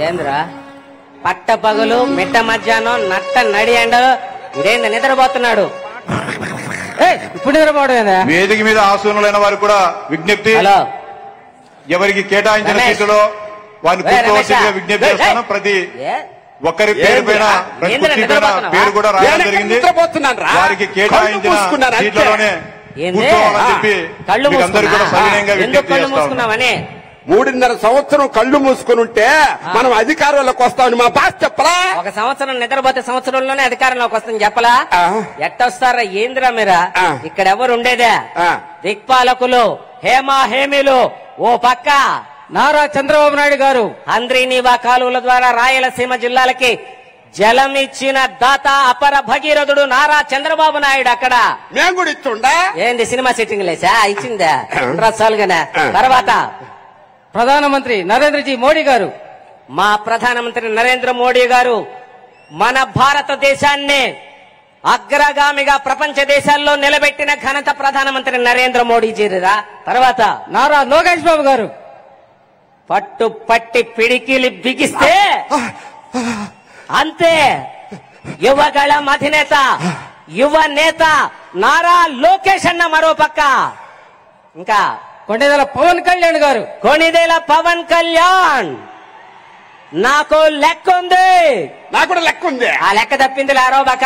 ఏంద్రా పట్ట పగులు మిట్ట మధ్యాహ్నం నట్ట నడి ఎండలు ఇదేంది నిద్రపోతున్నాడు? ఇప్పుడు నిద్రపోవడం వేదిక మీద ఆసీనులైన వారు కూడా విజ్ఞప్తి, ఎవరికి కేటాయించిన సీటులో వారిని కూర్చోవలసిందిగా విజ్ఞప్తి చేస్తాను. ప్రతి ఒక్కరి పేరు పైన పేరు కూడా రాయడం జరిగింది. వారికి కేటాయించిన సీట్లలోనే కూర్చోవాలని చెప్పి అందరూ కూడా సవినయంగా విజ్ఞప్తి చేస్తామని. 3.5 సంవత్సరం కళ్ళు మూసుకుని ఉంటే మనం అధికారంలోకి వస్తామని మా బాస్ చెప్పలా? ఒక సంవత్సరం నిద్రపోతే సంవత్సరంలోనే అధికారంలోకి వస్తామని చెప్పలా? ఎట్టొస్తారా ఏంద్రా మీరా? ఇక్కడ ఎవరు ఉండేదే? దిక్పాలకులు హేమా హేమీలు ఓ పక్క, నారా చంద్రబాబు నాయుడు గారు అంద్రీనీవా కాలువల ద్వారా రాయలసీమ జిల్లాలకి జలం ఇచ్చిన దాత అపర భగీరథుడు నారా చంద్రబాబు నాయుడు. అక్కడ మేము కూడా ఇచ్చుండా ఏంది సినిమా సెట్టింగ్ లేసా? ఇచ్చిందా రసాలుగానే. తర్వాత ప్రధానమంత్రి నరేంద్రజీ మోడీ గారు, మా ప్రధానమంత్రి నరేంద్ర మోడీ గారు మన భారతదేశాన్ని అగ్రగామిగా ప్రపంచ దేశాల్లో నిలబెట్టిన ఘనత ప్రధానమంత్రి నరేంద్ర మోడీజీరా. తర్వాత నారా లోకేష్ బాబు గారు పట్టు పట్టి పిడికిలి బిగిస్తే అంతే యువగళం అధినేత యువ నేత నారా లోకేష్ అన్న మరో పక్క. ఇంకా కొణిదెల పవన్ కళ్యాణ్ గారు, కొణిదెల పవన్ కళ్యాణ్ నాకు లెక్క ఉంది, నాకు కూడా లెక్క ఉంది. ఆ లెక్క తప్పింది లారో బాక.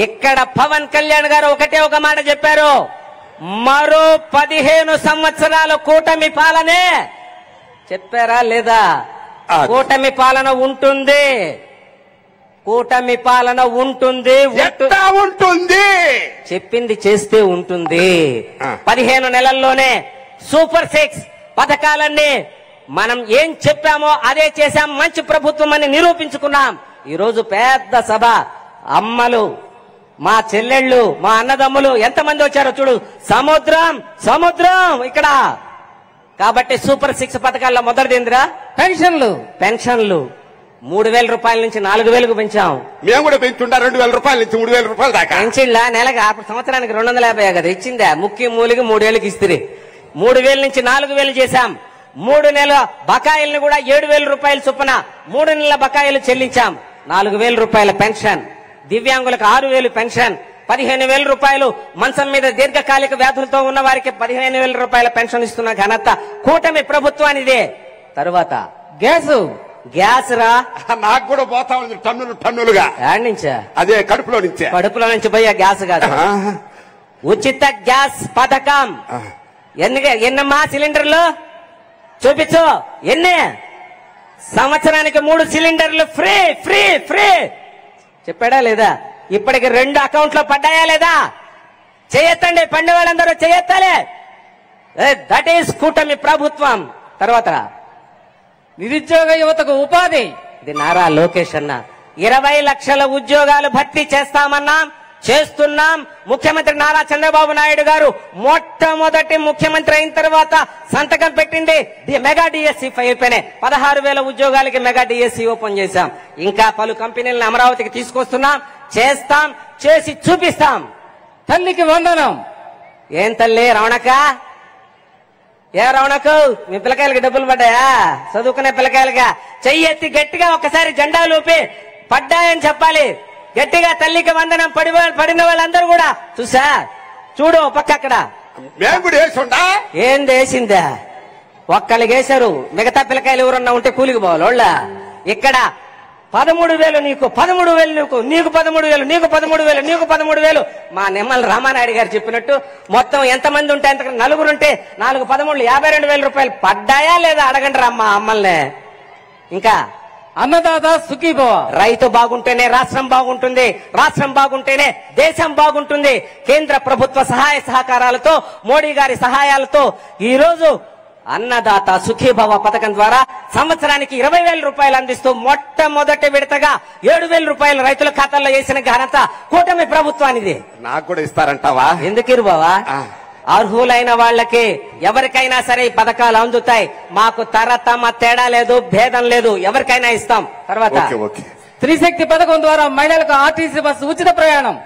ఇక్కడ పవన్ కళ్యాణ్ గారు ఒకటే ఒక మాట చెప్పారు, మరో 15 సంవత్సరాలు కూటమి పాలనే. చెప్పారా లేదా? కూటమి పాలన ఉంటుంది, కూటమి పాలన ఉంటుంది ఉంటుంది, చెప్పింది చేస్తే ఉంటుంది. 15 నెలల్లోనే సూపర్ 6 పథకాలన్నీ మనం ఏం చెప్పామో అదే చేశాం, మంచి ప్రభుత్వం అని నిరూపించుకున్నాం. ఈరోజు పెద్ద సభ, అమ్మలు మా చెల్లెళ్ళు మా అన్నదమ్ములు ఎంతమంది వచ్చారో చూడు. సముద్రం సముద్రం ఇక్కడ. కాబట్టి సూపర్ 6 పథకాల్లో మొదటిదిందిరా పెన్షన్లు. 3,000 రూపాయల నుంచి 4,000కు పెంచాం. మేము కూడా పెంచుంటా 2,000 రూపాయల నుంచి 3,000 రూపాయలు దాకా పెంచిళ్ళ నెలకి. అప్పుడు సంవత్సరానికి 250 కదా ఇచ్చిందా? ముక్కి మూలికి 3,000కి ఇస్త్రీ. 3,000 నుంచి 4,000 చేశాం. 3 నెలల బకాయిల్ని కూడా 7,000 రూపాయల చొప్పున 3 నెలల బకాయిలు చెల్లించాం. 4,000 రూపాయల పెన్షన్, దివ్యాంగులకు 6,000 పెన్షన్, 15,000 రూపాయలు మంచం మీద దీర్ఘకాలిక వ్యాధులతో ఉన్న వారికి 15,000 రూపాయల పెన్షన్ ఇస్తున్న ఘనత కూటమి ప్రభుత్వానిదే. తరువాత గ్యాస్ రా, నాకు కూడా పోతా ఉంది టన్నులుగా. నుంచా? అదే కడుపులో నుంచి పోయా గ్యాస్ కాదు, ఉచిత గ్యాస్ పథకం. ఎన్నమ్మా సిలిండర్లు చూపించు, ఎన్ని? సంవత్సరానికి 3 సిలిండర్లు ఫ్రీ ఫ్రీ ఫ్రీ. చెప్పాడా లేదా? ఇప్పటికి 2 అకౌంట్లో పడ్డాయా లేదా? చేయొత్తండి, పండే వాళ్ళందరూ చేయొత్తాలే. దట్ ఈస్ కూటమి ప్రభుత్వం. తర్వాత నిరుద్యోగ యువతకు ఉపాధి, ఇది నారా లోకేష్ అన్న. 20 లక్షల ఉద్యోగాలు భర్తీ చేస్తామన్నాం, చేస్తున్నాం. ముఖ్యమంత్రి నారా చంద్రబాబు నాయుడు గారు మొట్టమొదటి ముఖ్యమంత్రి అయిన తర్వాత సంతకం పెట్టింది మెగా డిఎస్సి ఫైల్ పైనే. 16,000 ఉద్యోగాలకి మెగా డిఎస్సి ఓపెన్ చేశాం. ఇంకా పలు కంపెనీలను అమరావతికి తీసుకొస్తున్నాం, చేస్తాం, చేసి చూపిస్తాం. తల్లికి వందనం. ఏం తల్లి రవణక్క? ఏ రవణకు మీ పిల్లకాయలకి డబ్బులు పడ్డాయా? చదువుకునే పిల్లకాయలుగా చెయ్యెత్తి గట్టిగా ఒక్కసారి జెండా లూపి పడ్డాయని చెప్పాలి. గట్టిగా తల్లికి వందనం. పడిన వాళ్ళందరూ కూడా చూసా, చూడు పక్క అక్కడ ఏంది వేసిందా? ఒక్కళ్ళకి వేశారు, మిగతా పిల్లకాయలు ఎవరన్నా ఉంటే కూలికి పోవాలి వాళ్ళ. ఇక్కడ 13,000 నీకు, 13,000 నీకు, నీకు 13,000, నీకు 13,000, నీకు 13,000. మా నిమ్మల రామానాయుడు గారు చెప్పినట్టు మొత్తం ఎంతమంది ఉంటే అంత, 4 ఉంటే 4 13 52,000 రూపాయలు పడ్డాయా లేదా అడగండి రా మా అమ్మల్ని. ఇంకా అన్నదాత సుఖీభవ. రైతు బాగుంటేనే రాష్ట్రం బాగుంటుంది, రాష్ట్రం బాగుంటేనే దేశం బాగుంటుంది. కేంద్ర ప్రభుత్వ సహాయ సహకారాలతో, మోడీ గారి సహాయాలతో ఈ రోజు అన్నదాత సుఖీభవ పథకం ద్వారా సంవత్సరానికి 20,000 రూపాయలు అందిస్తూ మొట్టమొదటి విడతగా 7,000 రూపాయలు రైతుల ఖాతాల్లో వేసిన ఘనత కూటమి ప్రభుత్వానిది. నాకు కూడా ఇస్తారంటావా? ఎందుకు బావా? అర్హులైన వాళ్ళకి ఎవరికైనా సరే ఈ పథకాలు అందుతాయి. మాకు తరతమ తేడా లేదు, భేదం లేదు, ఎవరికైనా ఇస్తాం. తర్వాత 3 శక్తి పథకం ద్వారా మహిళలకు ఆర్టీసీ బస్సు ఉచిత ప్రయాణం.